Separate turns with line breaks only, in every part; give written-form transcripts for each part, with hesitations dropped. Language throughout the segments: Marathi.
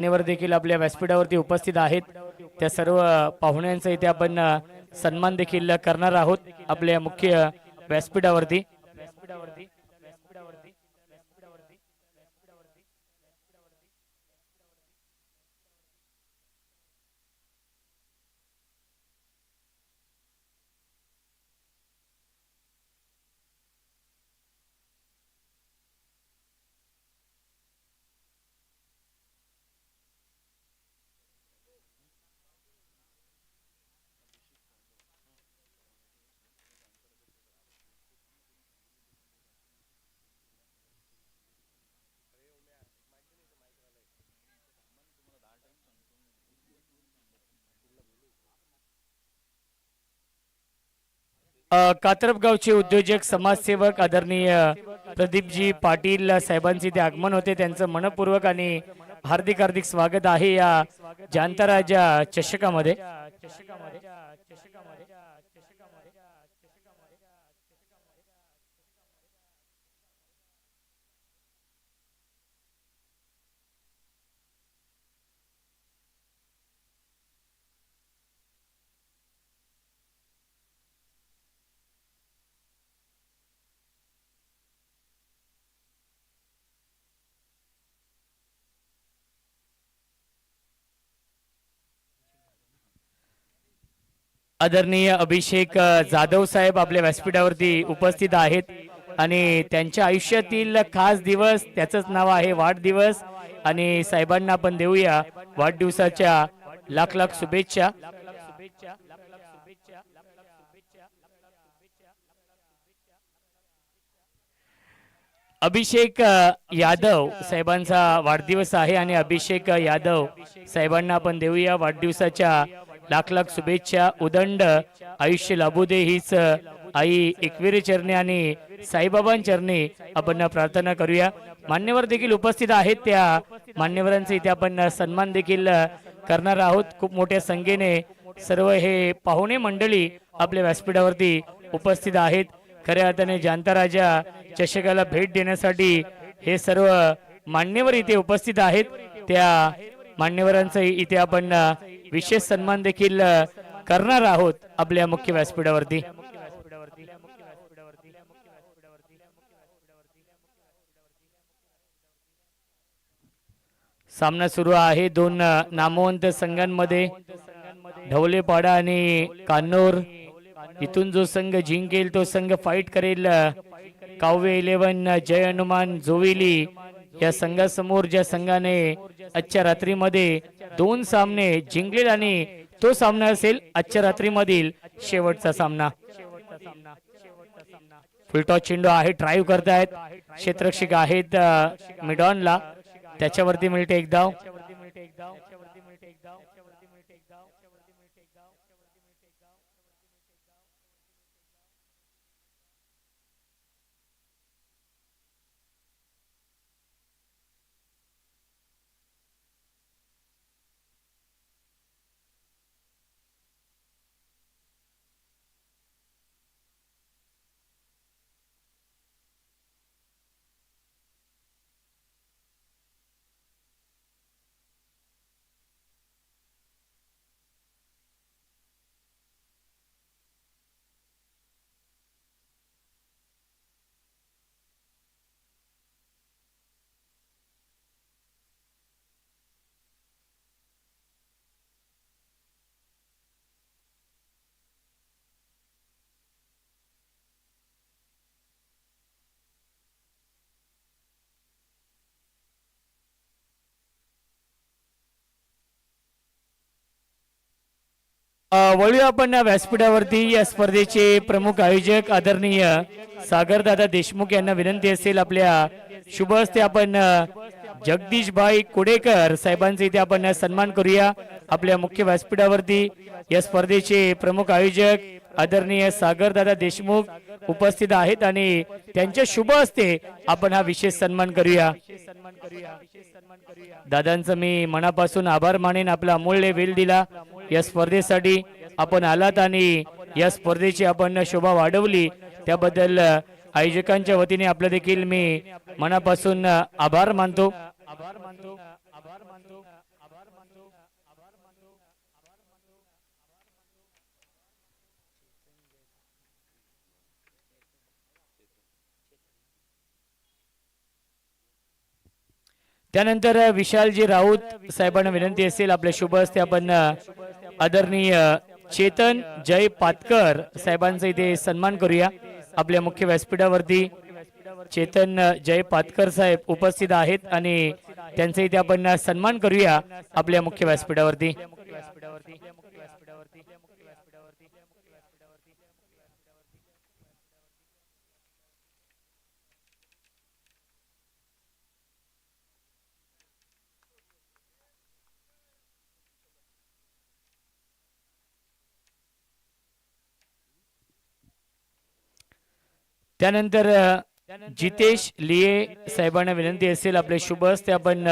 मान्यवर देखील आपल्या व्यासपीठावरती उपस्थित आहेत। त्या सर्व पाहुण्यांचा इथे आपण सन्मान देखील करणार आहोत आपल्या मुख्य व्यासपीठावरती। कात्रप गावचे उद्योजक समाजसेवक आदरणीय प्रदीपजी पाटील साहेबांचे ते आगमन होते। त्यांचं मनपूर्वक आणि हार्दिक हार्दिक स्वागत आहे या जांताराजा चषकामध्ये। आदरणीय अभिषेक जाधव साहेब आपल्या व्यासपीठावरती उपस्थित आहेत आणि त्यांच्या आयुष्यातील खास दिवस त्याचंच नाव आहे वाढदिवस आणि साहेबांना आपण देऊया वाढदिवसाच्या लाख लाख शुभेच्छा। अभिषेक यादव साहेबांचा वाढदिवस आहे आणि अभिषेक यादव साहेबांना आपण देऊया वाढदिवसाच्या लाख लाख शुभेच्छा। उदंड आयुष्य लाभू दे हीच आई एकविरे चरणी आणि साईबाबांचरणी आपण प्रार्थना करूया। मान्यवर देखील उपस्थित आहेत, त्या मान्यवरांचे इथे आपण सन्मान देखील करणार आहोत। खूप मोठ्या संख्येने सर्व हे पाहुणे मंडळी आपल्या व्यासपीठावरती उपस्थित आहेत। खऱ्या अर्थाने जांताराजा चषकाला भेट देण्यासाठी हे सर्व मान्यवर इथे उपस्थित आहेत। त्या मान्यवरांचा इथे आपण विशेष सन्मान देखील करणार आहोत आपल्या मुख्य व्यासपीठावरती। सामना सुरू आहे दोन नामवंत संघांमध्ये, ढवलेपाडा आणि कान्नूर। इथून जो संघ जिंकेल तो संघ फाईट करेल काव्य 11 जय हनुमान जोविली या संघासमोर, ज्या संघाने आजच्या रात्रीमध्ये 2 सामने जिंकले आणि तो सामना असेल आजच्या रात्रीमधील शेवटचा सामना। फुलटॉस चेंडू आहे, ड्राईव्ह करतायत क्षेत्ररक्षक आहेत मिडॉनला, त्याच्यावरती मिळते एक धाव। वळूया आपण व्यासपीठावरती या स्पर्धेचे प्रमुख आयोजक आदरणीय सागरदादा देशमुख यांना विनंती असेल आपल्या शुभ हस्ते आपण जगदीश भाई कुडेकर साहेबांचे इथे आपण सन्मान करूया। आपल्या मुख्य व्यासपीठावरती या स्पर्धेचे प्रमुख आयोजक आदरणीय सागरदादा देशमुख उपस्थित आहेत आणि त्यांच्या शुभ हस्ते आपण हा विशेष सन्मान करूया। दादांचं मी मनापासून आभार मानेन, आपला अमूल्य वेळ दिला या स्पर्धेसाठी आपण आलात आणि या स्पर्धेची आपण शोभा वाढवली, त्याबद्दल आयोजकांच्या वतीने आपलं देखील मी मनापासून आभार मानतो। त्यानंतर विशालजी राऊत साहेबांना विनंती असेल आपल्या शुभ हस्ते आपण आदरणीय चेतन जय पातकर साहेबांचा इथे सन्मान करूया. आपल्या मुख्य व्यासपीठावरती चेतन जय पातकर साहेब उपस्थित आहेत आणि त्यांचा इथे आपण सन्मान करूया आपल्या मुख्य व्यासपीठावरती. त्यानंतर जितेश लिये साहेबांना विनंती असेल आपले शुभ हस्ते आपण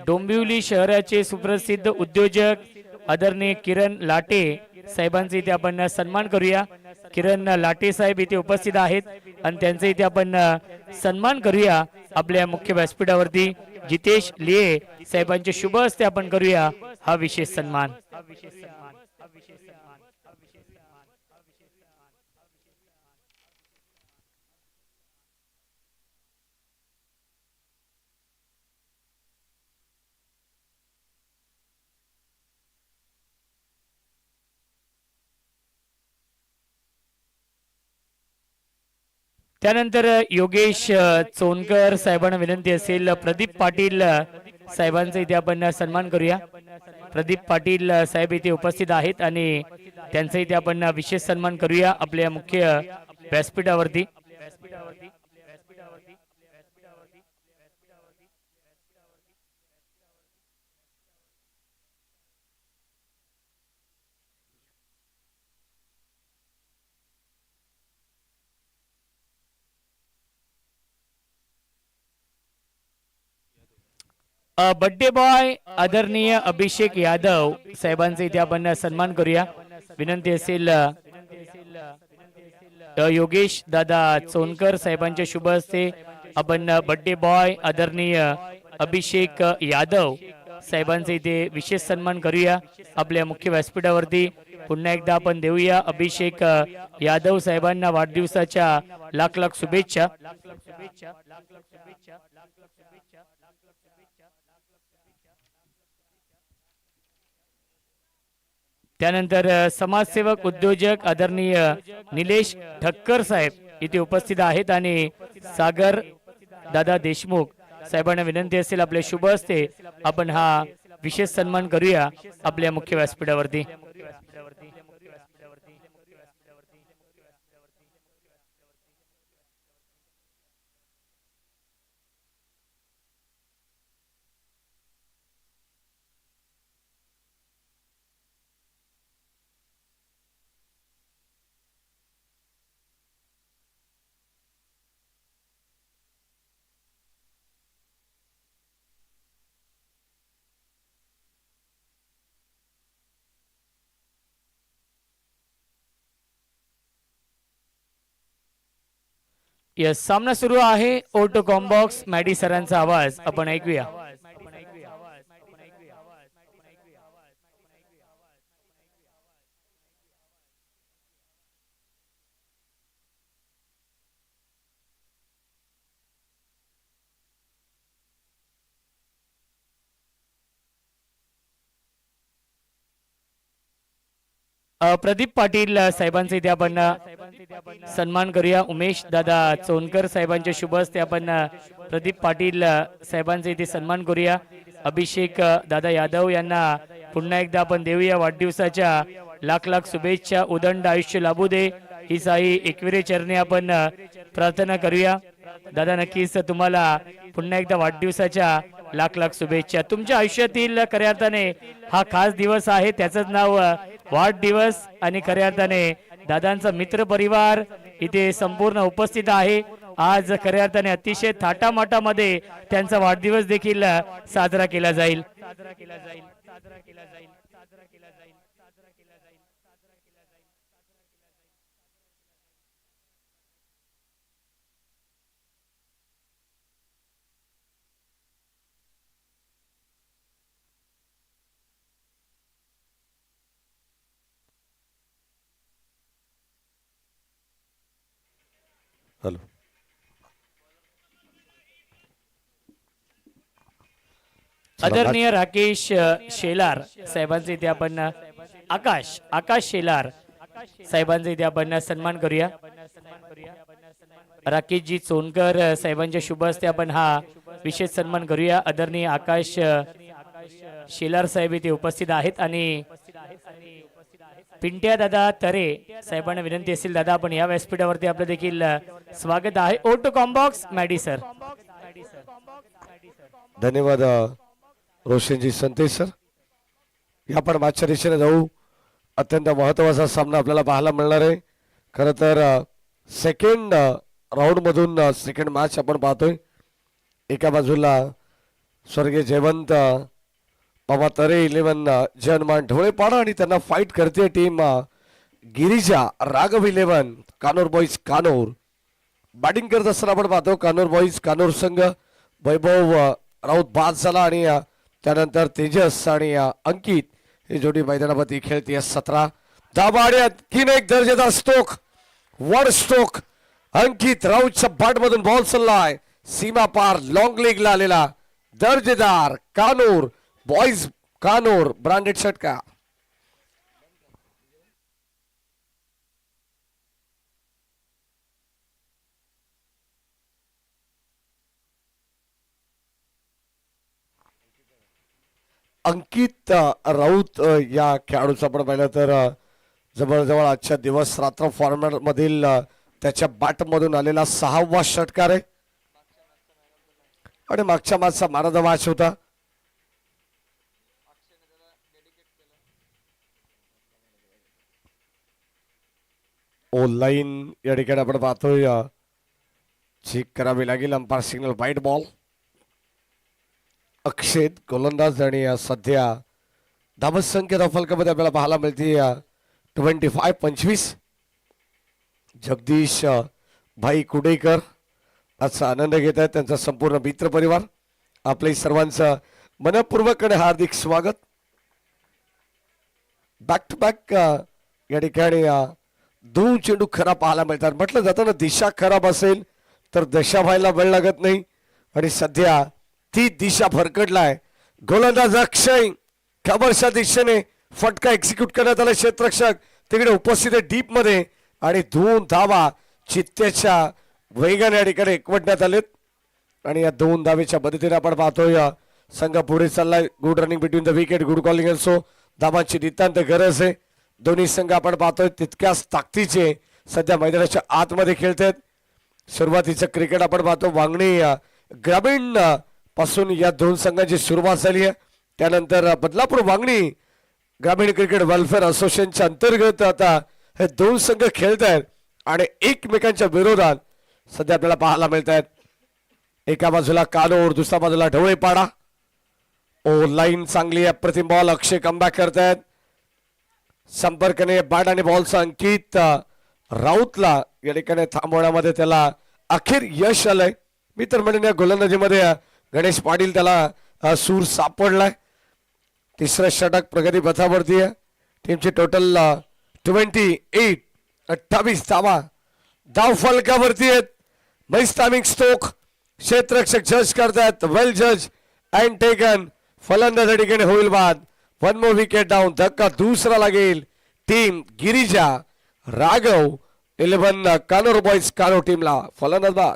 डोंबिवली शहराचे सुप्रसिद्ध उद्योजक आदरणीय किरण लाटे साहेबांचे इथे आपण सन्मान करूया. किरण लाटे साहेब इथे उपस्थित आहेत आणि त्यांचे इथे आपण सन्मान करूया आपल्या मुख्य व्यासपीठावरती. जितेश लिये साहेबांचे शुभ हस्ते आपण करूया हा विशेष सन्मान. त्यानंतर योगेश चोनकर साहेबांना विनंती असेल प्रदीप पाटील साहेबांचा इथे आपण सन्मान करूया. प्रदीप पाटील साहेब इथे उपस्थित आहेत आणि त्यांचा इथे आपण विशेष सन्मान करूया आपल्या मुख्य व्यासपीठावरती. बर्थडे बॉय आदरणीय अभिषेक यादव साहेबांचे इथे आपण सन्मान करूया. विनंती असेल योगेश दादा चोनकर साहेबांच्या शुभ हस्ते आपण बर्थडे बॉय आदरणीय अभिषेक यादव साहेबांचे इथे विशेष सन्मान करूया आपल्या मुख्य व्यासपीठावरती. पुन्हा एकदा आपण देऊया अभिषेक यादव साहेबांना वाढदिवसाच्या लाख लाख शुभेच्छा. त्यानंतर समाजसेवक उद्योजक आदरणीय निलेश ठक्कर साहेब इथे उपस्थित आहेत आणि सागर दादा देशमुख साहेबांना विनंती असेल आपल्या शुभ हस्ते आपण हा विशेष सन्मान करूया आपल्या मुख्य व्यासपीठावरती. यस, सामना सुरू आहे. ओटो कॉम्बॉक्स मॅडी सरांचा आवाज आपण ऐकूया. प्रदीप पाटील साहेबांचे इथे आपण सन्मान करूया. उमेश दादा चोनकर साहेबांच्या शुभ हस्ते आपण प्रदीप पाटील साहेबांचे इथे सन्मान करूया. अभिषेक दादा यादव यांना पुन्हा एकदा आपण देऊया वाढदिवसाच्या लाख लाख शुभेच्छा. उदंड आयुष्य लाभू दे ही साई एकविरे चरणी आपण प्रार्थना करूया. दादा नक्कीच तुम्हाला पुन्हा एकदा वाढदिवसाच्या लाख लाख शुभेच्छा. तुमच्या आयुष्यातील खऱ्या अर्थाने हा खास दिवस आहे, त्याचंच नाव वाढदिवस. आणि खऱ्या अर्थाने दादांचा मित्र परिवार इथे संपूर्ण उपस्थित आहे. आज खऱ्या अर्थाने अतिशय थाटामाटामध्ये त्यांचा वाढदिवस देखील साजरा केला जाईल.
हॅलो
आदरणीय राकेश शेलार साहेबांचे इथे आपण आकाश शेलार साहेबांचे इथे आपण सन्मान करूया. राकेशजी चोनकर साहेबांच्या शुभ हस्ते आपण हा विशेष सन्मान करूया. आदरणीय आकाश शेलार साहेब इथे उपस्थित आहेत आणि पिंट्या दादा तरे साहेबांना विनंती असेल दादा आपण या व्यासपीठावरती आपलं देखील स्वागत आहे. Oh to combox Maddy sir.
धन्यवाद रोशनजी संतेश सर. या पण मागच्या दिशेने जाऊ. अत्यंत महत्वाचा सामना आपल्याला पाहायला मिळणार आहे. खरं तर सेकंड राऊंड मधून सेकंड मॅच आपण पाहतोय. एका बाजूला स्वर्गीय जयवंत बाबा तरे 11 जनमान ढोळेपाडा आणि त्यांना फाईट करते team Girija Raghav 11 Kanor boys Kanor. Batting करत असताना आपण पाहतो कानोर बॉईज कानोर संघ वैभव राऊत बाद झाला आणि त्यानंतर तेजस आणि अंकित ही जोडी मैदानामध्ये खेळते. 17 धावा आणि आणखीन एक दर्जेदार स्ट्रोक वन स्ट्रोक अंकित राऊतच्या बॅट मधून बॉल चाललाय सीमा पार लॉंग लेगला आलेला दर्जेदार कानोर बॉईज कानोर ब्रँडेड षटका. अंकित राऊत या खेळाडूचं आपण पाहिलं तर जवळजवळ आजच्या दिवस रात्र फॉर्मॅट मधील त्याच्या बॅट मधून आलेला 6वा षटकार आहे आणि मागच्या मॅचचा मॅन ऑफ द मॅच होता. ऑनलाईन या ठिकाणी आपण पाहतोय चेक करावी लागेल. अंपायर सिग्नल वाईट बॉल. अक्षेत गोलंदाज आणि सध्या धावत संख्या फलकामध्ये आपल्याला पाहायला मिळते 25-25. जगदीश भाई कुडेकर आजचा आनंद घेत आहेत. त्यांचा संपूर्ण मित्र परिवार आपले सर्वांचं मनपूर्वक आणि हार्दिक स्वागत. बॅक टू बॅक या ठिकाणी 2 चेंडू खराब पाहायला मिळतात. म्हटलं जातं ना दिशा खराब असेल तर दशा व्हायला वेळ लागत नाही आणि सध्या ती दिशा भरकडलाय. गोलंदाज अक्षय खबरच्या दिशेने फटका एक्झिक्यूट करण्यात आला. क्षेत्ररक्षक तिकडे उपस्थित आहे डीप मध्ये आणि 2 धावा चित्त्याच्या वेगाने या ठिकाणी एकवटण्यात आलेत आणि या 2 धावेच्या मदतीने आपण पाहतोय संघ पुढे चाललाय. Good running between the wicket good calling also. धावांची नितांत गरज आहे. दोन्ही संघ आपण पाहतोय तितक्याच ताकदीचे सध्या मैदानाच्या आतमध्ये खेळतात. सुरुवातीचं क्रिकेट आपण पाहतो वांगणी ग्रामीण पासून या 2 संघांची सुरुवात झाली आहे. त्यानंतर बदलापूर वांगणी ग्रामीण क्रिकेट वेलफेअर असोसिएशनच्या अंतर्गत आता हे 2 संघ खेळत आहेत आणि एकमेकांच्या विरोधात सध्या आपल्याला पाहायला मिळत आहेत. एका बाजूला कानोर दुसऱ्या बाजूला ढवळेपाडा. ओ लाईन चांगली आहे. प्रतिम बॉल अक्षय कमबॅक करतायत. संपर्कने बॅट आणि बॉलचा अंकित राऊतला या ठिकाणी थांबवण्यामध्ये त्याला अखेर यश आलंय. मी तर म्हणेन या गोलंदाजीमध्ये गणेश पाटील त्याला सूर सापडलाय. 3रं षटक प्रगती पथावरती आहे. टीमची टोटल 28 धावा धाव फलकावरती आहेत. मैस टायमिंग स्ट्रोक क्षेत्ररक्षक जज करतात. वेल जज अँड टेकन. फलंदाज या ठिकाणी होईल बाद. 1 मोर विकेट डाऊन. धक्का दुसरा लागेल टीम गिरिजा राघव 11 कानोर बॉईज कानोर टीमला. फलंदाज बाद.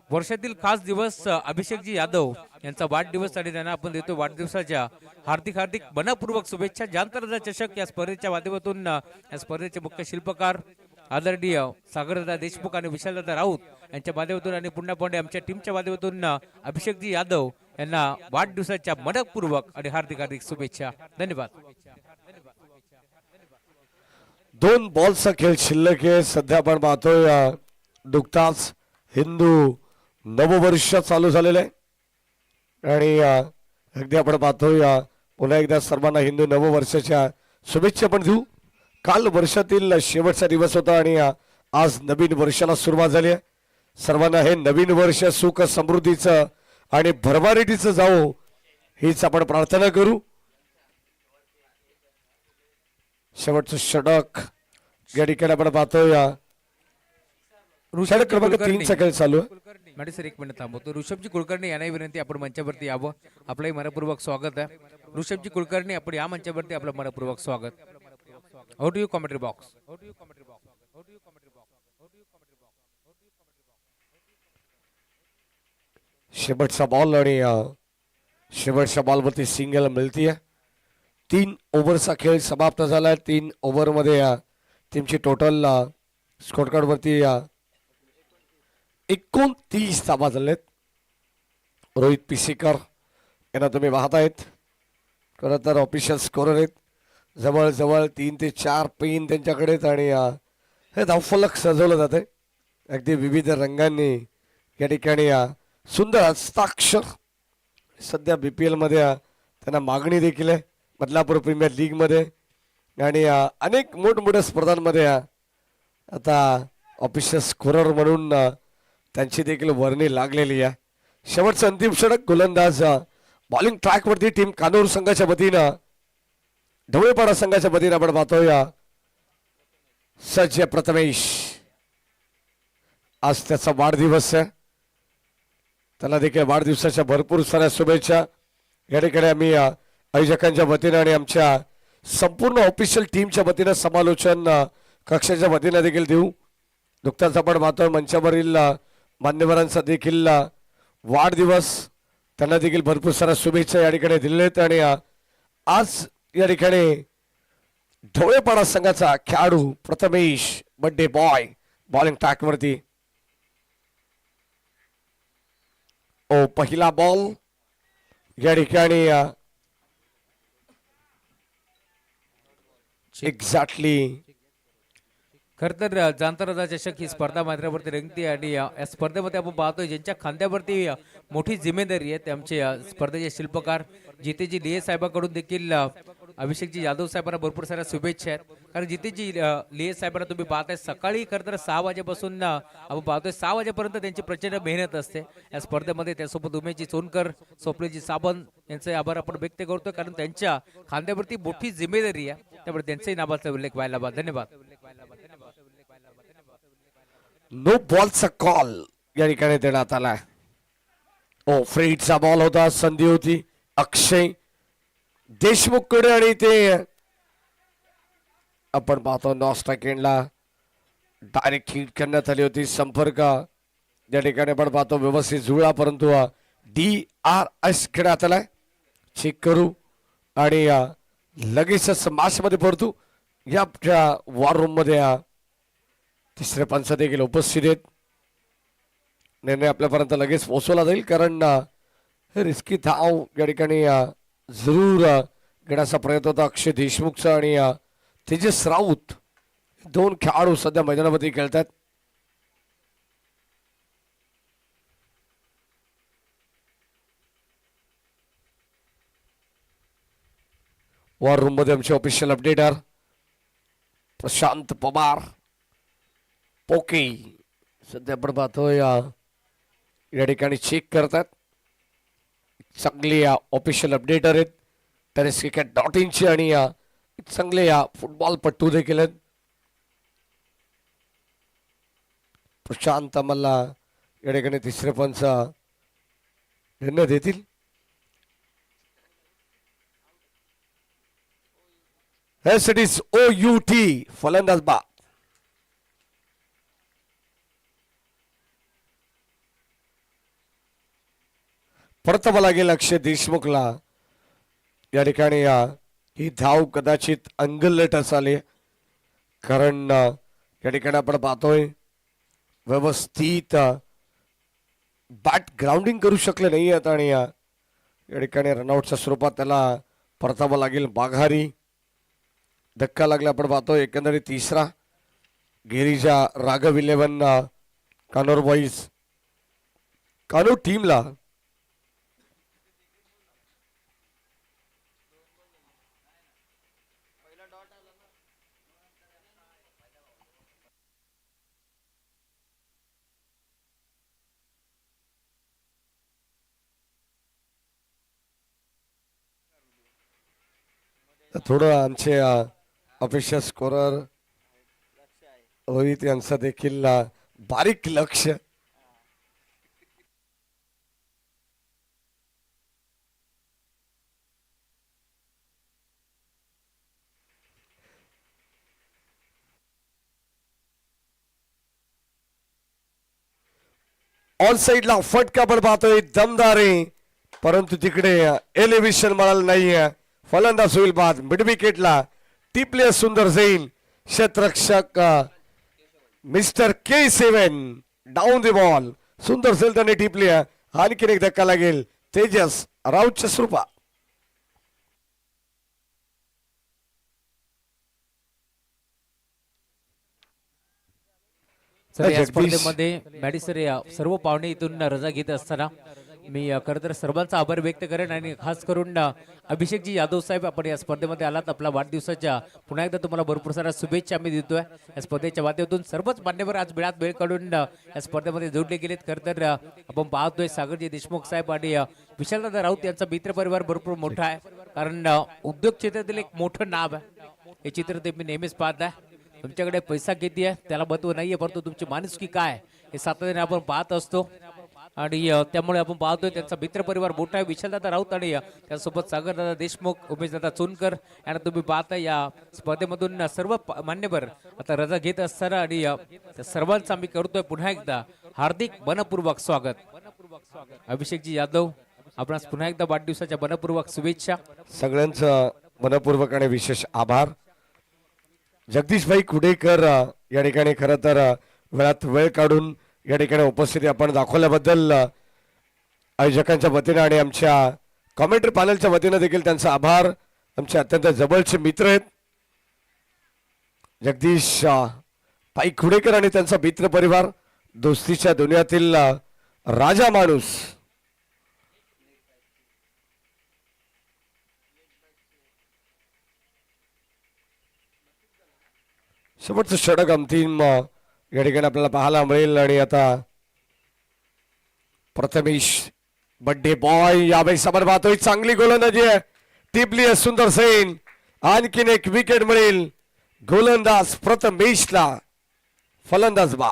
वर्षातील खास दिवस अभिषेकजी यादव यांचा वाढदिवस आणि त्यांना आपण देतो वाढदिवसाच्या हार्दिक मनपूर्वक शुभेच्छा. जानतरदा चषक या स्पर्धेच्या माध्यमातून या स्पर्धेचे मुख्य शिल्पकार आदरणीय सागरदादा देशमुख आणि विशालदादा राऊत यांच्या माध्यमातून आणि पुन्हा पांडे आमच्या टीमच्या माध्यमातून अभिषेकजी यादव यांना वाढदिवसाच्या मनपूर्वक आणि हार्दिक शुभेच्छा. धन्यवाद.
2 बॉलचा खेळ शिल्लक आहे. सध्या आपण पाहतोय नुकताच हिंदू नववर्ष चालू झालेलं आहे आणि अगदी आपण पाहतोय पुन्हा एकदा सर्वांना हिंदू नववर्षाच्या शुभेच्छा पण देऊ. काल वर्षातील शेवटचा दिवस होता आणि आज नवीन वर्षाला सुरुवात झाली आहे. सर्वांना हे नवीन वर्ष सुख समृद्धीचं आणि भरभराटीचं जावो हीच आपण प्रार्थना करू. शेवटचं षटक या ठिकाणी आपण पाहतोय. षटक क्रमांक 3 चा खेळ चालू आहे.
मॅडम सर एक मिनिट थांबवतो. ऋषभजी कुलकर्णी यांनाही विनंती, आपण मंचावरती यावं. आपलंही मनपूर्वक स्वागत आहे. ऋषभजी कुलकर्णी, आपण या मंचावरती आपलं मनपूर्वक स्वागत. हो टू यू कॉमेंट्री बॉक्स.
शेवटचा बॉल आणि शेवटच्या बॉलवरती सिंगल मिळतीये. 3 ओव्हरचा खेळ समाप्त झाला. 3 ओव्हरमध्ये टीमची टोटल स्कोर कार्ड वरती 29 धावा झालेत. रोहित पिसेकर यांना तुम्ही पाहतायत. खरं तर ऑफिशियल स्कोरर आहेत. जवळजवळ 3 ते 4 पेन त्यांच्याकडे आहेत आणि हे धावफलक सजवलं जाते अगदी विविध रंगांनी. या ठिकाणी सुंदर हस्ताक्षर. सध्या BPL मध्ये त्यांना मागणी देखील आहे. बदलापूर प्रीमियर लीग मध्ये आणि अनेक मोठमोठ्या स्पर्धांमध्ये आता ऑफिशियल स्कोरर म्हणून त्यांची देखील वर्णी लागलेली आहे. शेवटचं अंतिम षटक. गोलंदाज बॉलिंग ट्रॅक वरती टीम कानूर संघाच्या वतीनं, ढवळेपाडा संघाच्या वतीनं आपण पाहतोय सज्ज प्रथमेश. आज त्याचा वाढदिवस आहे. त्याला देखील वाढदिवसाच्या भरपूर साऱ्या शुभेच्छा या ठिकाणी आम्ही आयोजकांच्या वतीनं आणि आमच्या संपूर्ण ऑफिशियल टीमच्या वतीनं, समालोचन कक्षाच्या वतीनं देखील देऊ. नुकताच आपण पाहतोय मंचावरील मान्यवरांचा देखील वाढदिवस. त्यांना देखील भरपूर साऱ्या शुभेच्छा या ठिकाणी दिलेल्या आहेत. आणि आज या ठिकाणी ढवळेपाडा संघाचा खेळाडू Prathamesh birthday boy bowling track वरती. पहिला बॉल या ठिकाणी एक्झॅक्टली.
खर तर जांतराजा चषक ही स्पर्धा मैदानावरती रंगते आणि या स्पर्धेमध्ये आपण पाहतोय ज्यांच्या खांद्यावरती मोठी जिम्मेदारी आहे ते आमचे स्पर्धेचे शिल्पकार जितेजी लिये साहेबांकडून देखील अभिषेकजी यादव साहेबांना भरपूर साऱ्या शुभेच्छा आहेत. कारण जितेजी लिये साहेबांना तुम्ही पाहताय सकाळी खरं तर 6 वाजेपासून आपण पाहतोय 6 वाजेपर्यंत त्यांची प्रचंड मेहनत असते या स्पर्धेमध्ये. त्यासोबत उमेशजी सोनकर, स्वप्नीलजी साबण यांचे आभार आपण व्यक्त करतोय कारण त्यांच्या खांद्यावरती मोठी जिम्मेदारी आहे. त्यामुळे त्यांच्याही नावाचा उल्लेख व्हायला हवा. धन्यवाद.
नो बॉलचा कॉल या ठिकाणी देण्यात आला. फ्रीडचा बॉल होता. संधी होती अक्षय देशमुख कडे आणि ते आपण पाहतो नॉ स्ट्राइकला डायरेक्ट हिट करण्यात आली होती. संपर्क या ठिकाणी आपण पाहतो व्यवस्थित जुळला परंतु DRS खेळण्यात आलाय. चेक करू आणि लगेचच मॅच मध्ये परतू. या वॉर रूम मध्ये तिसरे पंच देखील उपस्थित आहेत. निर्णय आपल्यापर्यंत लगेच पोहोचवला जाईल कारण हे रिस्की धाव या ठिकाणी जरूर घेण्याचा प्रयत्न होता अक्षय देशमुखचा आणि तेजस राऊत. 2 खेळाडू सध्या मैदानामध्ये खेळतात. वॉर रूम मध्ये आमचे ऑफिशियल अपडेटर प्रशांत पवार पोके सध्या आपण पाहतोय या ठिकाणी चेक करतात. चांगले ऑफिशियल अपडेटर आहेत टेनिसक्रिकेट.in चे आणि चांगले फुटबॉल पट्टू देखील आहेत. प्रशांत आम्हाला या ठिकाणी तिसरे पंच निर्णय देतील. Yes, it is OUT फलंदाज बाद. परतावा लागेल अक्षय देशमुखला. या ठिकाणी ही धाव कदाचित अंगलट असाली कारण या ठिकाणी आपण पाहतोय व्यवस्थित बॅट ग्राउंडिंग करू शकले नाही आहेत आणि या ठिकाणी रनआउटच्या स्वरूपात त्याला परतावा लागेल माघारी. धक्का लागला आपण पाहतोय एकंदरीत तिसरा. गिरीजा राघव 11 कानोर बॉईज कानोर टीमला थोडं आमचे अपेक्षा स्कोरर रोहित यांचं देखील बारीक लक्ष. ऑन साइडला फटका पण पाहतोय दमदार आहे, परंतु तिकडे एलिव्हेशन मिळालं नाहीये. फलंदाज होईल बाद. मिड विकेटला टिपले सुंदर जाईल. क्षेत्ररक्षक mister K7 down the ball. सुंदर सेल त्याने टिपली. आणखीन एक धक्का लागेल तेजस राऊतच्या स्वरूपात.
सर या
जगदीश.
स्पर्धेमध्ये मॅडिसर या सर्व पाहुणे इथून रजा घेत असताना मी खरं तर सर्वांचा आभार व्यक्त करेन आणि खास करून अभिषेकजी यादव साहेब आपण या स्पर्धेमध्ये आलात. आपला वाढदिवसाच्या पुन्हा एकदा तुम्हाला भरपूर साऱ्या शुभेच्छा आम्ही देतोय. या स्पर्धेच्या माध्यमातून सर्वच मान्यवर आज वेळात वेळ काढून या स्पर्धेमध्ये जोडले गेलेत. खरं तर आपण पाहतोय सागरजी देशमुख साहेब आणि विशालदादा राऊत यांचा मित्र परिवार भरपूर मोठा आहे, कारण उद्योग क्षेत्रातील एक मोठं नाव आहे. हे चित्र ते मी नेहमीच पाहत आहे. तुमच्याकडे पैसा किती आहे त्याला महत्व नाहीये, परंतु तुमची माणुसकी काय हे सातत्याने आपण पाहत असतो. आणि त्यामुळे आपण पाहतोय त्यांचा मित्र परिवार मोठा आहे. विशालदादा राऊत आणि त्यासोबत सागरदादा देशमुख, उमेशदादा चोनकर यांना तुम्ही पाहता. या स्पर्धेमधून सर्व मान्यवर आता रजा घेत असताना आणि त्या सर्वांचा आम्ही करतोय पुन्हा एकदा हार्दिक मनपूर्वक स्वागत. अभिषेकजी यादव आपणास पुन्हा एकदा वाढदिवसाच्या मनपूर्वक शुभेच्छा.
सगळ्यांचं मनपूर्वक आणि विशेष आभार. जगदीशभाई कुडेकर या ठिकाणी खरं तर वेळात वेळ काढून या ठिकाणी उपस्थिती आपण दाखवल्याबद्दल आयोजकांच्या वतीने आणि आमच्या कॉमेंट्री पॅनलच्या वतीने देखील त्यांचा आभार. आमचे अत्यंत जवळचे मित्र आहेत जगदीश भाई कुडेकर आणि त्यांचा मित्र परिवार. दोस्तीच्या दुनियातील राजा माणूस. शेवटचं षटक अंतिम या ठिकाणी आपल्याला पाहायला मिळेल. आणि आता प्रथमेश बड्डे बॉय यावेळी समोर पाहतोय. चांगली गोलंदाजी आहे, टिपली आहे सुंदर सेन. आणखीन एक विकेट मिळेल गोलंदाज प्रथमेशला. फलंदाज बा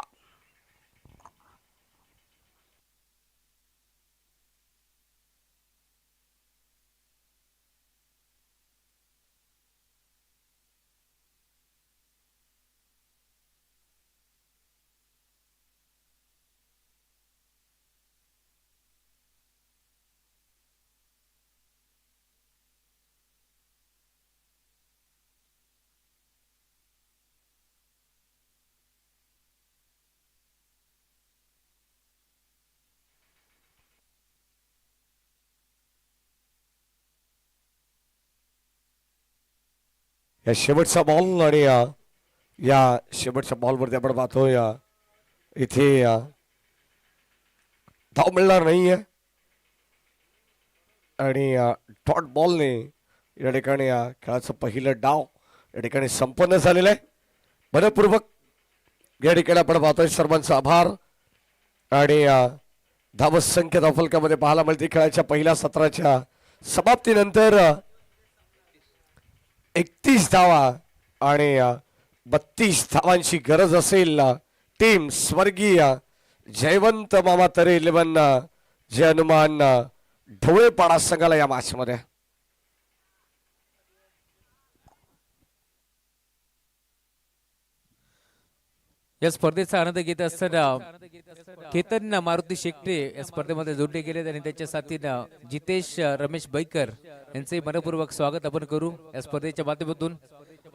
या शेवटचा बॉल. आणि या शेवटच्या बॉलवरती आपण पाहतोय इथे धाव मिळणार नाहीये. आणि डॉट बॉलने या ठिकाणी खेळाचं पहिलं डाव या ठिकाणी संपन्न झालेलं आहे. मनपूर्वक या ठिकाणी आपण पाहतोय सर्वांचा आभार. आणि धाव संख्या धावफलकामध्ये पाहायला मिळते खेळाच्या पहिल्या सत्राच्या समाप्तीनंतर 31 धावा आणि 32 धावांची गरज असेल टीम स्वर्गीय जयवंत मामा तरे 11 जय हनुमान ढवळेपाडा संघाला या मॅच मध्ये.
या स्पर्धेचा आनंद घेत असताना केतन मारुती शेट्टे या स्पर्धेमध्ये जोडले गेलेत आणि त्याच्या साथीनं जितेश रमेश बैकर यांचे मनपूर्वक स्वागत आपण करू या स्पर्धेच्या माध्यमातून.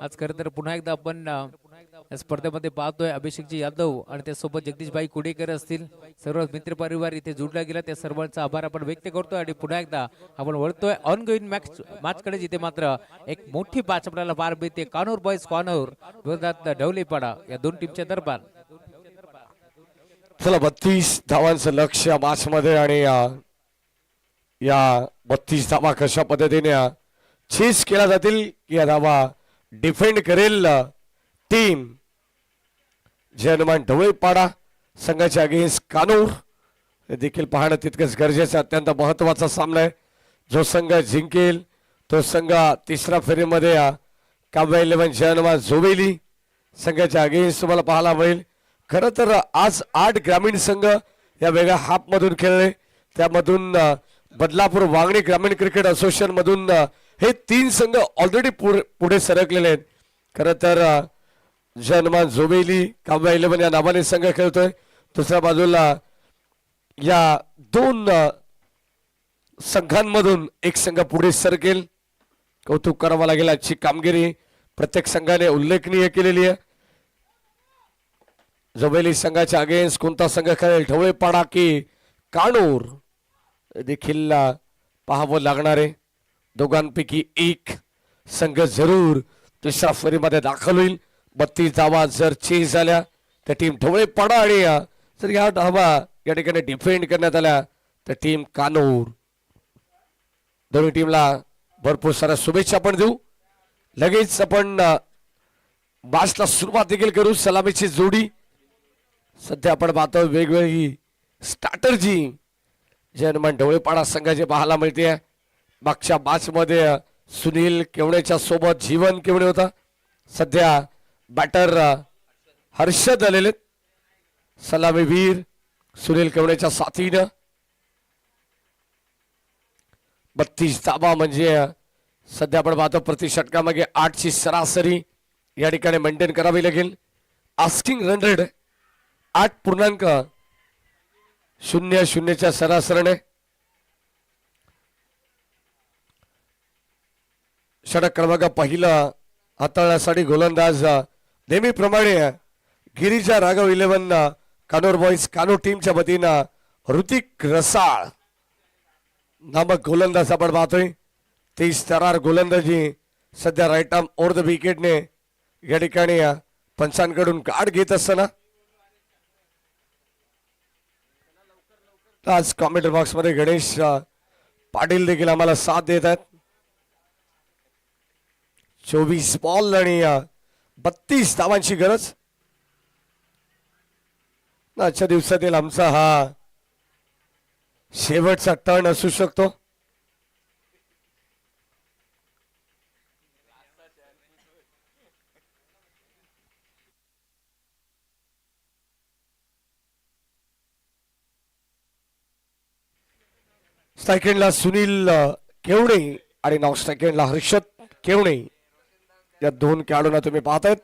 आज खरं तर पुन्हा एकदा आपण या स्पर्धेमध्ये पाहतोय अभिषेकजी यादव आणि त्यासोबत जगदीशभाई कुडेकर असतील, सर्व मित्र परिवार इथे जोडला गेला. त्या सर्वांचा आभार आपण व्यक्त करतोय आणि पुन्हा एकदा आपण वळतोय ऑन गोईंग मॅचकडे, जिथे मात्र एक मोठी मॅच आपल्याला पार मिळते. कानूर बॉयज कानूर विरोधात ढवलेपाडा या दोन टीमच्या दरम्यान.
चला 32 धावांचं लक्ष या मॅच मध्ये. आणि या 32 धावा कशा पद्धतीने चेस केल्या जातील, या धावा डिफेंड करेल टीम जय हनुमान ढवळेपाडा संघाच्या अगेन्स्ट कानूर, हे देखील पाहणं तितकंच गरजेचं. अत्यंत महत्वाचा सामना आहे. जो संघ जिंकेल तो संघ तिसऱ्या फेरीमध्ये काव्य 11 जयनमा जोवेली संघाच्या अगेन्स्ट तुम्हाला पाहायला मिळेल. खरं तर आज 8 ग्रामीण संघ या वेगळ्या हाफ मधून खेळले. त्यामधून बदलापूर वांगणी ग्रामीण क्रिकेट असोसिएशन मधून हे 3 संघ ऑलरेडी पुढे सरकलेले आहेत. खरं तर जयनमा जोवेली काव्य 11 या नावाने संघ खेळतोय. दुसऱ्या बाजूला या 2 संघांमधून एक संघ पुढे सरकेल. कौतुक करावं लागेल आजची कामगिरी प्रत्येक संघाने उल्लेखनीय केलेली आहे. जोवेली संघाच्या अगेन्स्ट कोणता संघ खेळेल, ढवळेपाडा की काणूर देखील पाहावं लागणार आहे. दोघांपैकी एक संघ जरूर तिसऱ्या फेरीमध्ये दाखल होईल. 32 धावा जर चेस झाल्या तर टीम ढवळेपाडा आणि जर या धावा या ठिकाणी डिफेंड करण्यात आल्या तर टीम कानूर. दोन्ही टीमला भरपूर साऱ्या शुभेच्छा पण देऊ. लगेच आपण मॅचला सुरुवात देखील करू. सलामीची जोडी सध्या आपण पाहतो वेगवेगळी स्ट्रॅटर्जी जनमान ढवळेपाडा संघाची पाहायला मिळते. मागच्या मॅच मध्ये सुनील केवणेच्या सोबत जीवन केवणे होता. सध्या बॅटर हर्षद आलेले. सलामीवीर सुनील केवणेच्या साथीनं 32 धावा म्हणजे सध्या आपण पाहतो प्रति षटकामागे 8 ची सरासरी या ठिकाणी मेंटेन करावी लागेल. Asking run rate 8.00 सरासरीने. षटक क्रमांक पहिला हाताळण्यासाठी गोलंदाज नेहमीप्रमाणे गिरिजा राघव 11 कानूर बॉईज कानूर टीमच्या वतीनं ऋतिक रसाळ नामक गोलंदाज आपण पाहतोय. 30 तरार गोलंदाजी सध्या राईट आर्म ओव्हर द विकेटने या ठिकाणी पंचांकडून गाठ घेत असताना आज कॉमेंट्री बॉक्स मध्ये गणेश पाटील देखील आम्हाला साथ देत आहेत. 24 बॉल आणि 32 धावांची गरज. आजच्या दिवसातील आमचा हा शेवटचा टर्न असू शकतो. सेकंडला सुनील केवणे आणि नॉन सेकंडला हर्षद केवणे या 2 खेळाडूंना तुम्ही पाहतायत.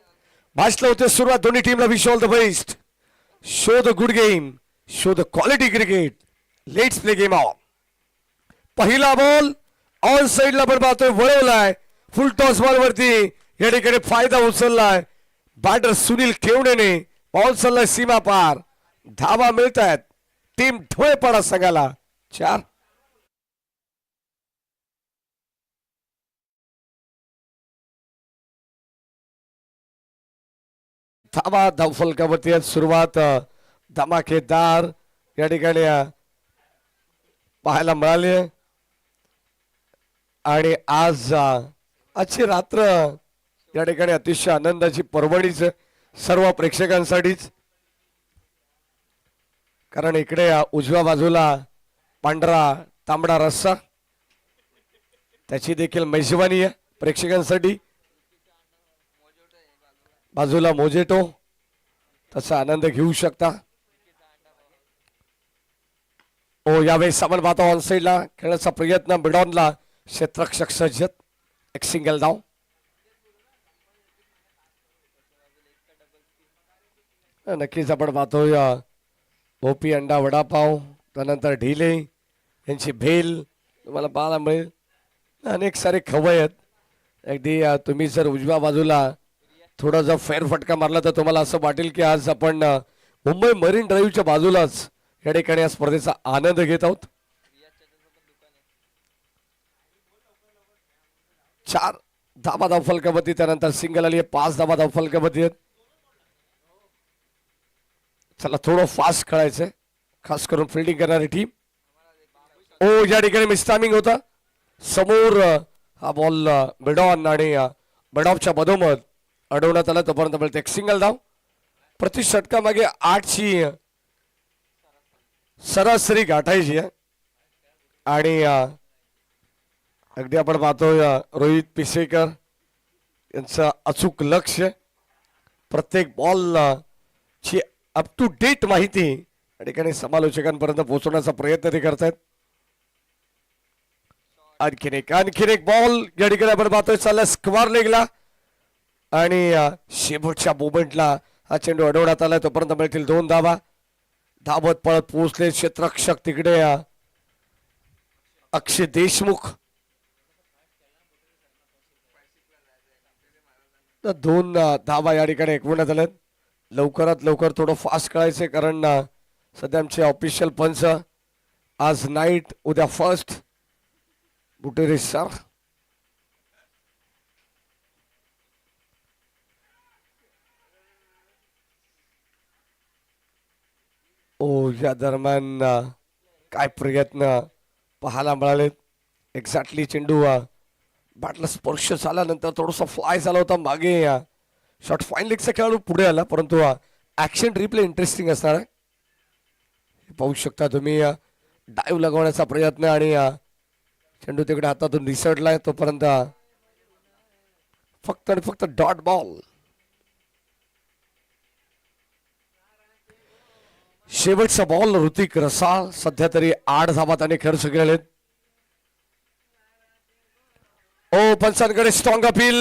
मॅचला होते सुरुवात. दोन्ही टीमला wish all the best. Show the good game, show the quality cricket. Let's play game on. पहिला बॉल ऑन साइडला पण पाहतोय, वळवलाय फुल टॉस बॉल वरती या ठिकाणी फायदा उचललाय बॅटर सुनील केवणेने. बॉल चाललाय सीमा पार. धावा मिळत आहेत टीम ढवळेपाडा संघाला 4. धावा धावफलकावरती सुरुवात धमाकेदार या ठिकाणी पाहायला मिळाली. आणि आजची रात्र या ठिकाणी अतिशय आनंदाची पर्वणीच सर्व प्रेक्षकांसाठीच. कारण इकडे उजव्या बाजूला पांढरा तांबडा रस्सा त्याची देखील मेजवानी आहे प्रेक्षकांसाठी. बाजूला मोजेटो त्याचा आनंद घेऊ शकता. यावेळेस आपण पाहतो ऑन साइडला खेळण्याचा प्रयत्न बिडॉनला क्षेत्ररक्षक सज्जत. एक सिंगल धाव. नक्कीच आपण पाहतोय भोपी अंडा वडापाव त्यानंतर ढिले यांची भेल तुम्हाला पाहायला मिळेल. अनेक सारे खवय आहेत. अगदी तुम्ही जर उजव्या बाजूला थोडा जर फेरफटका मारला तर तुम्हाला असं वाटेल की आज आपण मुंबई मरीन ड्राईव्हच्या बाजूलाच या ठिकाणी या स्पर्धेचा आनंद घेत आहोत. 4 धावा धावफलकावरती त्यानंतर सिंगल आली. 5 धावा धावफलकावरती आहेत. चला थोडं फास्ट खेळायचंय खास करून फिल्डिंग करणारी टीम. या ठिकाणी मिसटायमिंग होता. समोर हा बॉल बिडॉन आणि बिडॉफच्या मधोमध अडवण्यात आला. तोपर्यंत मिळते एक सिंगल धाव. प्रति षटकामागे 8 ची सरासरी गाठायची आहे. आणि अगदी आपण पाहतोय रोहित पिसेकर यांचं अचूक लक्ष, प्रत्येक बॉल ची अप टू डेट माहिती या ठिकाणी समालोचकांपर्यंत पोहोचवण्याचा प्रयत्न ते करतायत. आणखीन एक बॉल या ठिकाणी आपण पाहतोय चालला स्क्वेअर लेगला आणि शेवटच्या मोमेंटला हा चेंडू अडवण्यात आलाय. तोपर्यंत मिळतील 2 धावा. धावत पळत पोहोचले क्षेत्ररक्षक तिकडे अक्षय देशमुख. 2 धावा या ठिकाणी एकवण्यात आल्यात. लवकरात लवकर थोडं फास्ट करायचंय कारण सध्या आमचे ऑफिशियल पंच आज नाईट उद्या फर्स्ट बुटेरे सर. या दरम्यान काय प्रयत्न पाहायला मिळालेत. एक्झॅक्टली चेंडू बॅटला स्पर्श झाल्यानंतर थोडासा फ्लाय झाला होता मागे. शॉट फाईन लेगचा खेळाडू पुढे आला परंतु ऍक्शन रिप्ले इंटरेस्टिंग असणार आहे. पाहू शकता तुम्ही डाईव्ह लगवण्याचा प्रयत्न आणि चेंडू तिकडे हातातून निसटलाय. तोपर्यंत फक्त आणि फक्त डॉट बॉल. शेवटचा बॉल ऋतिक रसाळ. सध्या तरी 8 धावा त्याने खर्च केलेत. पंचांकडे स्ट्रॉंग अपील.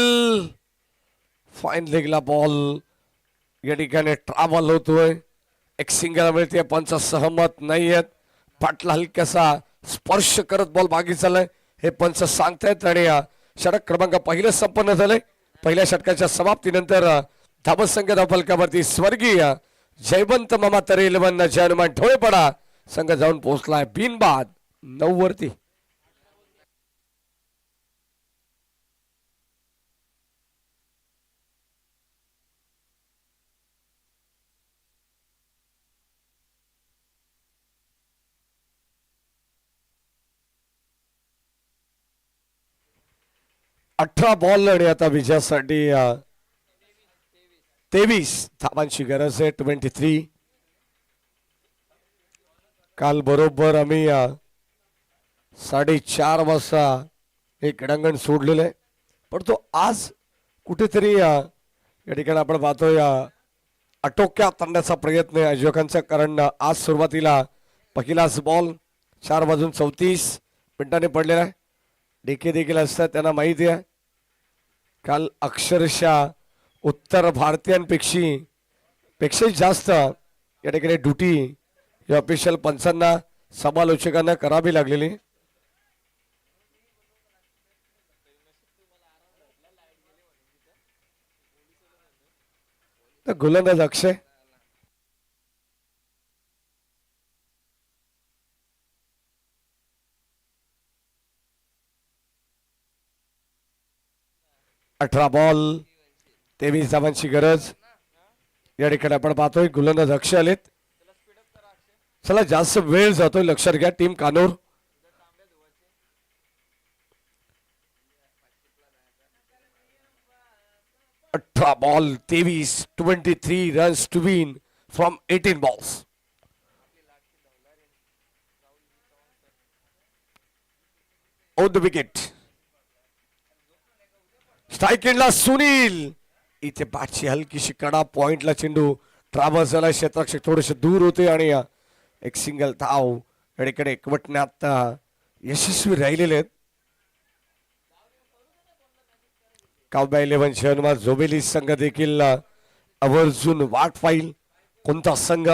फाईन लेगला बॉल या ठिकाणी ट्रॅव्हल होतोय. एक सिंगल मिळते. पंच सहमत नाहीयेत. पाटला हलक्यासा स्पर्श करत बॉल मागे चाललाय हे पंच सांगतायत आणि षटक क्रमांक पहिलं संपन्न झालंय. पहिल्या षटकाच्या समाप्तीनंतर धावत संघ धावफलकावरती स्वर्गीय जयवंत मामा तरे 11 जयनुमान ढोळेपडा संघ जाऊन पोहोचलाय बिनबाद 9 वरती. अठरा बॉल आणि आता विजयासाठी 23 धावांची गरज आहे. 23. काल बरोबर आम्ही 4:30 वाजता हे क्रीडांगण सोडलेलं आहे पण तो आज कुठेतरी या ठिकाणी आपण पाहतोय आटोक्यात आणण्याचा प्रयत्न आहे आयोजकांचा. कारण आज सुरुवातीला पहिलाच बॉल 4:34 पडलेला आहे. डेके देखील असतात त्यांना माहिती आहे. काल अक्षरशः उत्तर भारतीयांपेक्षाही जास्त या ठिकाणी ड्युटी या ऑफिशियल पंचांना समालोचकांना करावी लागलेली. तर गोलंदाज अक्षय अठरा बॉल 23 धावांची गरज. या ठिकाणी आपण पाहतोय गोलंदाज अक्षय आलेत. चला जास्त वेळ जातोय लक्षात घ्या टीम कानूर. अठरा ball 23 runs to win from 18 balls. On the wicket strike एंडला सुनील. इथे बॅटची हलकीशी कडा पॉइंटला चेंडू ट्रॅव्हल्स झाला. क्षेत्ररक्षक थोडेसे दूर होते आणि एक सिंगल धाव या ठिकाणी एकवटण्यात यशस्वी राहिलेले आहेत. काव्या 11 शहरमा झोबेली संघ देखील आवर्जून वाट पाहिल कोणता संघ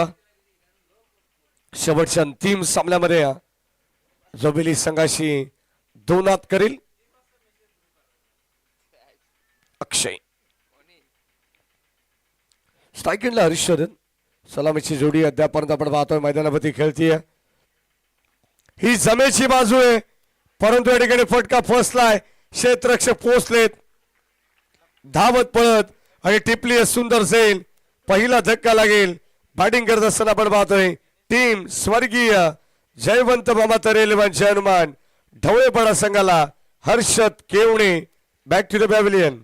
शेवटच्या अंतिम सामन्यामध्ये झोबेली संघाशी 2 करेल. अक्षय स्ट्राइक एंडला हरिश्चंद्रन. सलामीची जोडी अद्यापर्यंत आपण पाहतोय मैदानावरती खेळतीये. ही जमेची बाजू आहे परंतु या ठिकाणी फटका फसलाय. क्षेत्ररक्षक पोहोचलेत धावत पळत आणि टिपली सुंदर सेन. पहिला धक्का लागेल. बॅटिंग करत असताना आपण पाहतोय टीम स्वर्गीय जयवंत मामा तरे 11 जयनुमान ढवळेपाडा संघाला Harshad Kevane. Back to the pavilion.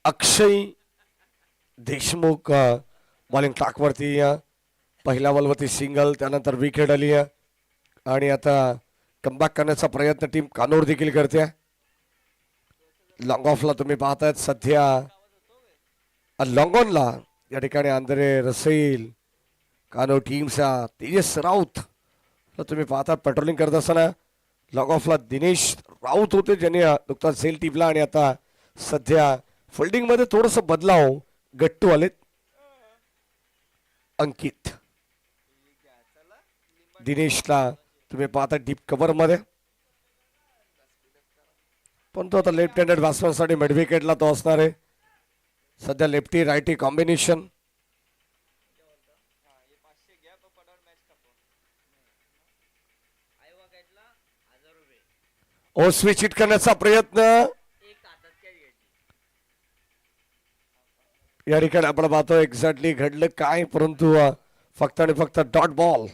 Akshay Deshmukh bowling ट्रॅकवरती पहिल्या बॉलवरती सिंगल, त्यानंतर विकेट आली आणि आता कमबॅक करण्याचा प्रयत्न टीम कानोर देखील करते. लॉंग ऑफला तुम्ही पाहतायत सध्या लॉंग ऑनला या ठिकाणी आंद्रे रसेल, कानोर टीमचा तेजस राऊत तुम्ही पाहतात पेट्रोलिंग करत असताना. लॉंग ऑफला दिनेश राऊत होते ज्यांनी नुकताच झेल टिपला आणि आता सध्या फिल्डिंग मध्ये थोडस बदलाव गट्टू आलेत. अंकित दिनेशला तुम्ही पाहता डीप कव्हर मध्ये, पण तो आता लेफ्ट हँडेड बॅट्समन साठी मिड विकेटला तो असणार आहे. सध्या लेफ्टी रायटी कॉम्बिनेशन. ओसवी चिट करण्याचा प्रयत्न या ठिकाणी आपण पाहतो एक्झॅक्टली घडलं काय, परंतु फक्त आणि फक्त डॉट बॉल.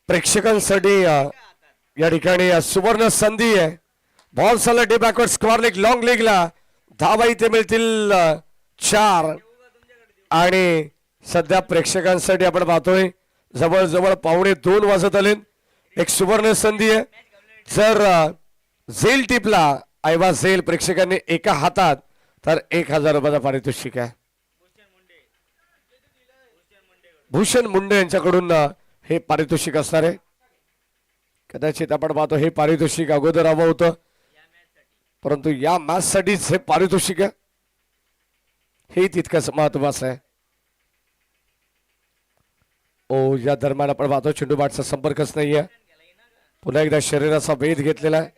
प्रेक्षकांसाठी या ठिकाणी सुवर्ण संधी आहे. बॉल चालला the backward square leg long लेगला, धावा इथे मिळतील 4 आणि सध्या प्रेक्षकांसाठी आपण पाहतोय जवळजवळ 1:15 वाजत आले. एक सुवर्ण संधी आहे. जर झेल टिपला ऐवा झेल प्रेक्षकांनी एका हातात तर 1000 रुपयाचा पारितोषिक आहे. भूषण मुंडे यांच्याकडून हे पारितोषिक असणार आहे. कदाचित आपण पाहतो हे पारितोषिक अगोदर हवं होतं, परंतु या मॅच साठीच हे पारितोषिक आहे, हे तितकंच महत्वाचं आहे. ओ या दरम्यान आपण पाहतो चेंडू बॅटचा संपर्कच नाहीये. पुन्हा एकदा शरीराचा वेध घेतलेला आहे.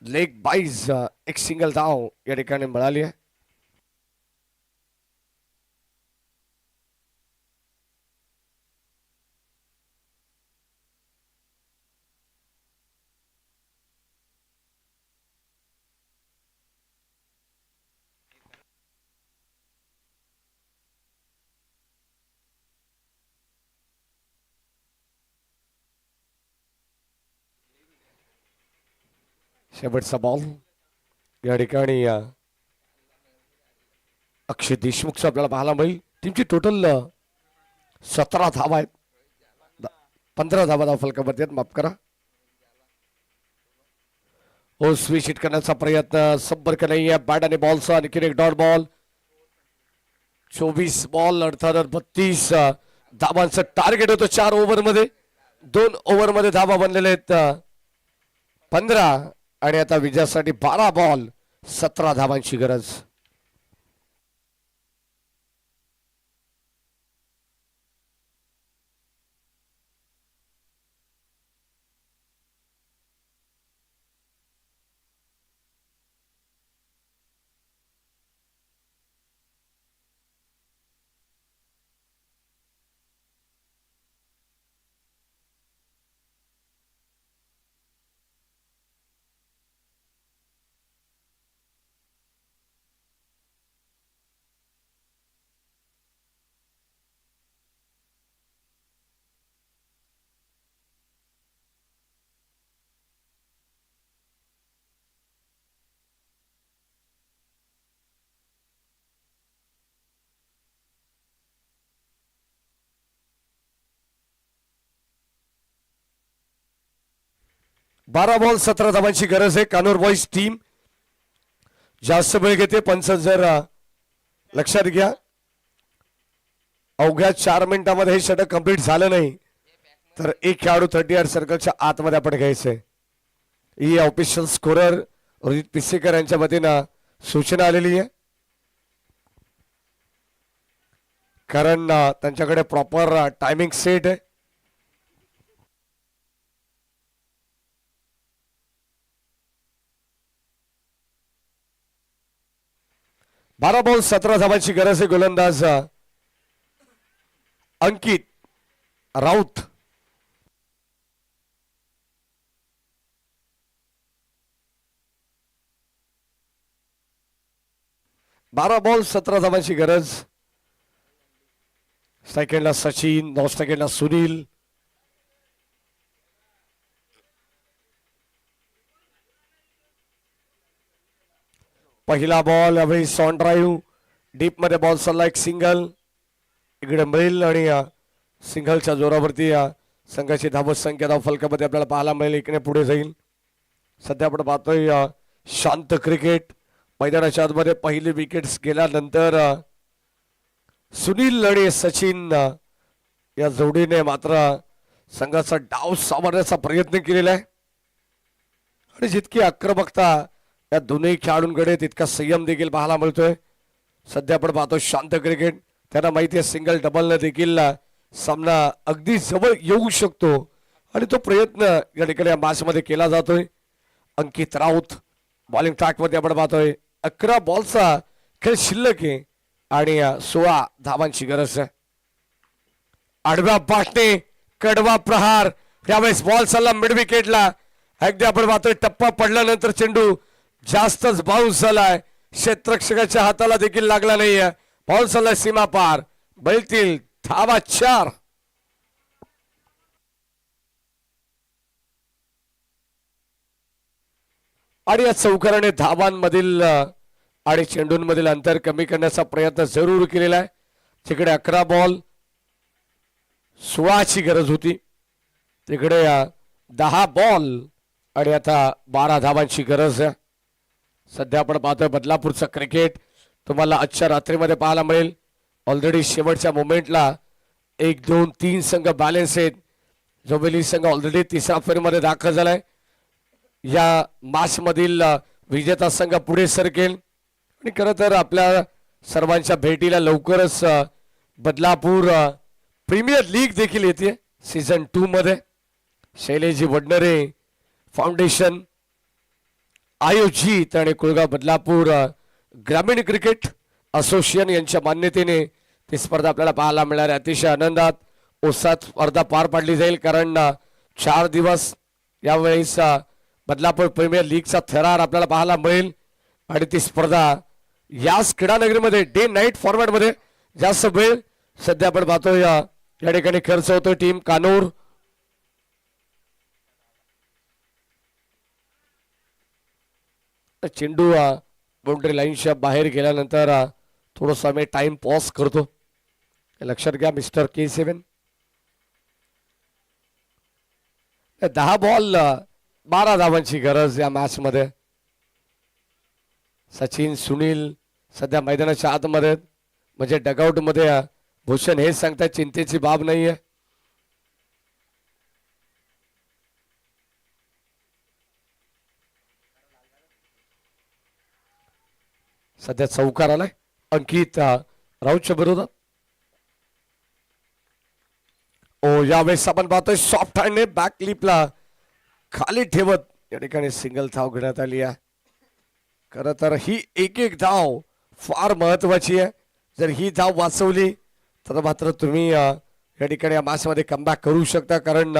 लेग बाईज एक सिंगल धाव या ठिकाणी मिळाली आहे. शेवटचा बॉल या ठिकाणी अक्षय देशमुखचा आपल्याला पाहायला मिळेल. टीमची टोटल 17 धावा आहेत. 15 धावा धाव फलकावरती आहेत, माफ करा. ओ स्विच हिट करण्याचा प्रयत्न, संपर्क नाही आहे. बॅट आणि बॉलचा आणखी एक डॉट बॉल. 24 बॉल अर्थात 32 धावांचं टार्गेट होतं 4 ओव्हरमध्ये. 2 ओव्हरमध्ये धावा बनलेले आहेत 15 आणि आता विजयासाठी 12 बॉल 17 धावांची गरज. बारा बॉल 17 धावांची गरज आहे. कानोर बॉईज टीम जास्त वेळ घेते. पंच जर लक्षात घ्या, अवघ्या 4 मिनिटांमध्ये हे षटक कंप्लीट झालं नाही तर एक खेळाडू 38 सर्कलच्या आतमध्ये आपण घ्यायचंय. ही ऑफिशियल स्कोरर रोहित पिसेकर यांच्या वतीनं सूचना आलेली आहे, कारण त्यांच्याकडे प्रॉपर टायमिंग सेट आहे. बारा बॉल 17 धावांची गरज आहे. गोलंदाज अंकित राऊत. 12 बॉल 17 धावांची गरज. सेकंडला सचिन, 9 सेकंडला सुनील. पहिला बॉल यावेळी सॉन ड्राईव्ह डीप मध्ये बॉल चालला, एक सिंगल इकडे मिळेल आणि सिंगलच्या जोरावरती संघाची धावत संख्या धाव फलकामध्ये आपल्याला पाहायला मिळेल. इकडे पुढे जाईल. सध्या आपण पाहतोय शांत क्रिकेट. मैदानाच्या आतमध्ये पहिली विकेट्स गेल्यानंतर सुनील आणि सचिन या जोडीने मात्र संघाचा डाव सावरण्याचा प्रयत्न केलेला आहे आणि जितकी आक्रमकता या दोन्ही खेळाडूंकडे तितका संयम देखील पाहायला मिळतोय. सध्या आपण पाहतो शांत क्रिकेट. त्यांना माहिती आहे सिंगल डबलने देखील सामना अगदी जवळ येऊ शकतो आणि तो प्रयत्न या ठिकाणी या मॅच मध्ये केला जातोय. अंकित राऊत बॉलिंग ट्रॅक मध्ये आपण पाहतोय. 11 बॉलचा खेळ शिल्लक आहे आणि 16 धावांची गरज आहे. आडव्या बाटने कडवा प्रहार. यावेळेस बॉल चालला मिड विकेटला. अगदी आपण पाहतोय टप्पा पडल्यानंतर चेंडू जास्तच बाउन्स झालाय. क्षेत्ररक्षकाच्या हाताला देखील लागला नाहीये. बॉल चाललाय सीमा पार. बैलतील धावा 4. आणि या चौकाराने धावांमधील आणि चेंडूंमधील अंतर कमी करण्याचा प्रयत्न जरूर केलेला आहे. तिकडे 11 बॉल 16ची गरज होती. तिकडे 10 बॉल आणि आता 12 धावांची गरज आहे. सध्या आपण पाहतोय बदलापूरचं क्रिकेट तुम्हाला आजच्या रात्रीमध्ये पाहायला मिळेल. ऑलरेडी शेवटच्या मोमेंटला 1, 2, 3 संघ बॅलन्स आहेत. जोबेली संघ ऑलरेडी तिसऱ्या फेरीमध्ये दाखल झालाय. या मॅच मधील विजेता संघ पुढे सरकेल आणि खरं तर आपल्या सर्वांच्या भेटीला लवकरच बदलापूर प्रीमियर लीग देखील येते सीझन 2 मध्ये. शैलेजी वडनरे फाउंडेशन आयोजित आणि कुळगाव बदलापूर ग्रामीण क्रिकेट असोसिएशन यांच्या मान्यतेने ती स्पर्धा आपल्याला पाहायला मिळणार आहे. अतिशय आनंदात उत्साहात स्पर्धा पार पाडली जाईल कारण 4 दिवस यावेळेस बदलापूर प्रीमियर लीगचा थरार आपल्याला पाहायला मिळेल आणि ती स्पर्धा याच क्रीडानगरीमध्ये डे नाईट फॉर्मॅट मध्ये जास्त वेळ सध्या आपण पाहतोय. या ठिकाणी खर्च होतोय टीम कानूर. चेंडू बाउंड्री लाईनच्या बाहेर गेल्यानंतर थोडासा मी टाइम पॉज करतो. लक्षात घ्या मिस्टर K7. 10 बॉल 12 धावांची गरज या मॅच मध्ये. सचिन सुनील सध्या मैदानाच्या आतमध्ये म्हणजे डगआउट मध्ये. भूषण हे सांगतात चिंतेची बाब नाहीये. सध्या चौकार आलाय अंकित राऊतच्या विरोधात. यावेळेस आपण पाहतोय सॉफ्ट हँडने बॅक क्लिपला खाली ठेवत या ठिकाणी सिंगल धाव घेण्यात आली आहे. खरं तर ही एक धाव फार महत्वाची आहे. जर ही धाव वाचवली तर मात्र तुम्ही या ठिकाणी या मॅच मध्ये कमबॅक करू शकता कारण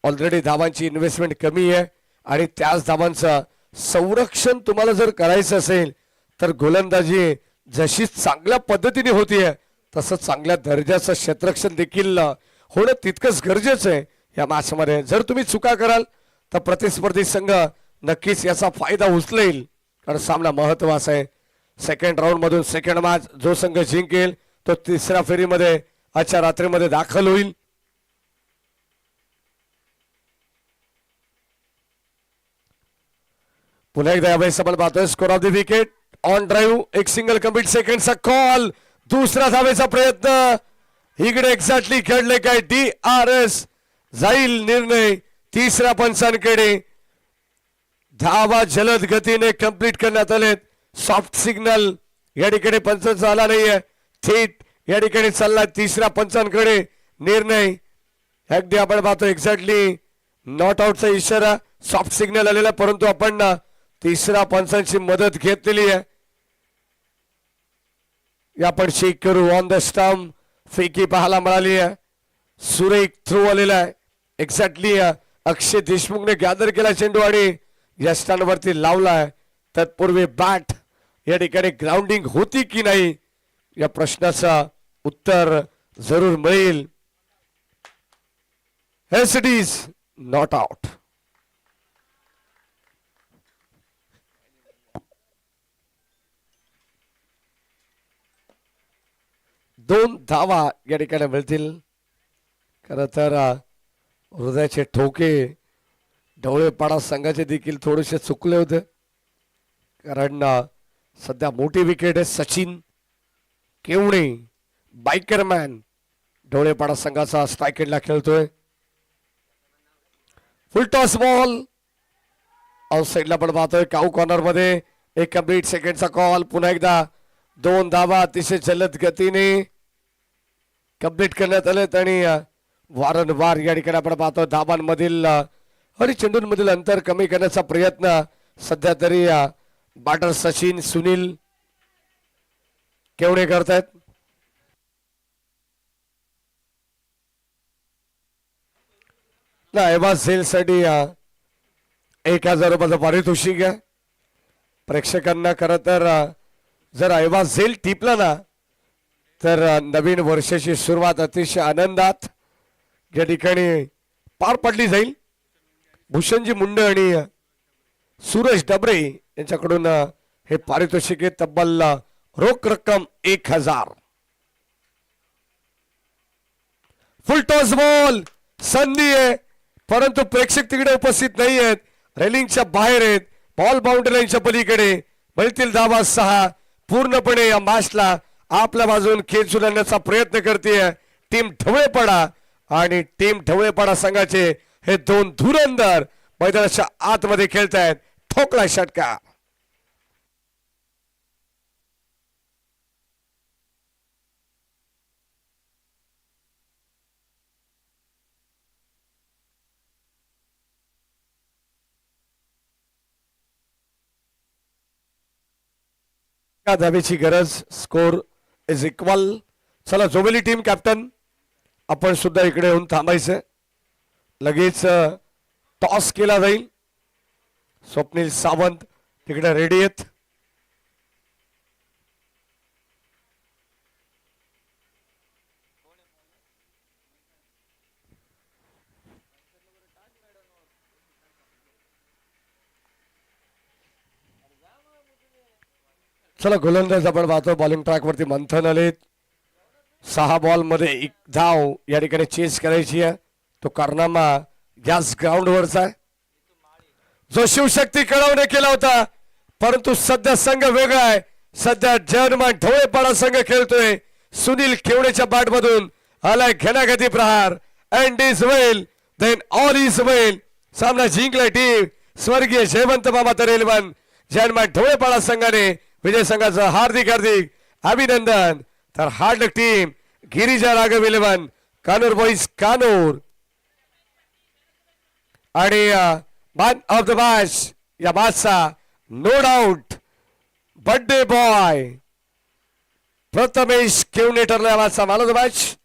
ऑलरेडी धावांची इन्व्हेस्टमेंट कमी आहे आणि त्याच धावांचं संरक्षण तुम्हाला जर करायचं असेल तर गोलंदाजी जशी चांगल्या पद्धतीने होतीये तसं चांगल्या दर्जाचं क्षेत्ररक्षण देखील होणं तितकंच गरजेचं आहे या मॅच मध्ये. जर तुम्ही चुका कराल तर प्रतिस्पर्धी संघ नक्कीच याचा फायदा उचलेल कारण सामना महत्वाचा आहे. सेकंड राऊंड मधून सेकंड मॅच जो संघ जिंकेल तो तिसऱ्या फेरीमध्ये आजच्या रात्रीमध्ये दाखल होईल. पुन्हा एकदा यावेळेस आपण पाहतोय score of the wicket on drive. एक सिंगल कम्प्लीट. सेकंडचा कॉल. दुसरा धावेचा प्रयत्न. इकडे एक्झॅक्टली खेळले काय DRS जाईल निर्णय तिसऱ्या पंचांकडे. धावा जलद गतीने कंप्लीट करण्यात आलेत. सॉफ्ट सिग्नल या ठिकाणी पंच झाला नाहीये. थेट या ठिकाणी चालला तिसऱ्या पंचांकडे निर्णय. अगदी आपण पाहतो एक्झॅक्टली नॉट आउटचा इशारा सॉफ्ट सिग्नल आलेला परंतु आपण तिसऱ्या पंचांची मदत घेतलेली आहे. आपण चेक करू ऑन द स्टंप. फेकी पाहायला मिळाली आहे. सुरेख थ्रो आलेला आहे. एक्झॅक्टली अक्षय देशमुखने गॅदर केला चेंडू आणि या स्टंपवरती लावलाय. तत्पूर्वी बॅट या ठिकाणी ग्राउंडिंग होती की नाही या प्रश्नाचा उत्तर जरूर मिळेल. Yes, it is not out. दोन धावा या ठिकाणी मिळतील. खरं तर हृदयाचे ठोके ढवळेपाडा संघाचे देखील थोडेसे चुकले होते, कारण सध्या मोठी विकेट आहे. सचिन केवणे बायकरमॅन ढवळेपाडा संघाचा स्ट्राईक एंडला खेळतोय. फुल टॉस बॉल आउटसाइडला पण पाहतोय. काऊ कॉर्नर मध्ये एक कंप्लीट सेकंडचा कॉल. पुन्हा एकदा दोन धावा अतिशय जलद गतीने कंप्लीट करण्यात आलेत आणि वारंवार या ठिकाणी आपण पाहतो धाबांमधील आणि चेंडूंमधील अंतर कमी करण्याचा प्रयत्न सध्या तरी बॅटर सचिन सुनील केवढे करतायत. एवा झेल साठी 1000 रुपयाचं पारितोषिक आहे. प्रेक्षकांना खरं तर जर एवा झेल टिपला ना तर नवीन वर्षाची सुरुवात अतिशय आनंदात या ठिकाणी पार पडली जाईल. भूषणजी मुंडे आणि सुरेश डबरे यांच्याकडून हे पारितोषिक आहे. तब्बल रोख रक्कम 1000. फुल टॉस बॉल संधी आहे, परंतु प्रेक्षक तिकडे उपस्थित नाही आहेत, रेलिंगच्या बाहेर आहेत. बॉल बाउंड्री लाईनच्या पलीकडे मिळतील धावा 6. पूर्णपणे या मॅचला आपल्या बाजून खेचून आणण्याचा प्रयत्न करते टीम ढवळेपाडा आणि टीम ढवळेपाडा संघाचे हे दोन धुरंदर मैदानाच्या आतमध्ये खेळतायत. ठोकला षटकार. धावेची गरज. Score is equal. चला जोबेली टीम कॅप्टन आपण सुद्धा इकडे येऊन थांबायचं. लगेच टॉस केला जाईल. स्वप्नील सावंत तिकडे रेडी आहेत. चला गोलंदाज आपण पाहतो. बॉलिंग ट्रॅक वरती मंथन आलेत. 6 बॉल मध्ये 1 धाव या ठिकाणी चेस करायची आहे. तो कारनामा गॅस ग्राउंड वरचा आहे जो शिवशक्ती कळवणे केला होता, परंतु सध्या संघ वेगळा आहे. सध्या जर्मन ढवळेपाडा संघ खेळतोय. सुनील केवडेच्या बॅट मधून आलाय घणाघाती प्रहार. End is well then all is well. सामना जिंकलाय टीम स्वर्गीय जयवंत मामा तरेलवन. जर्मन ढवळेपाडा संघाने विजय संघाचं हार्दिक हार्दिक अभिनंदन. तर हार्ड टीम गिरिजा राघव 11 कानूर बॉईज कानूर आणि मॅन ऑफ द मॅच या मॅचचा no doubt birthday boy Prathamesh Kevane ठरला या मॅचचा मॅन ऑफ द मॅच.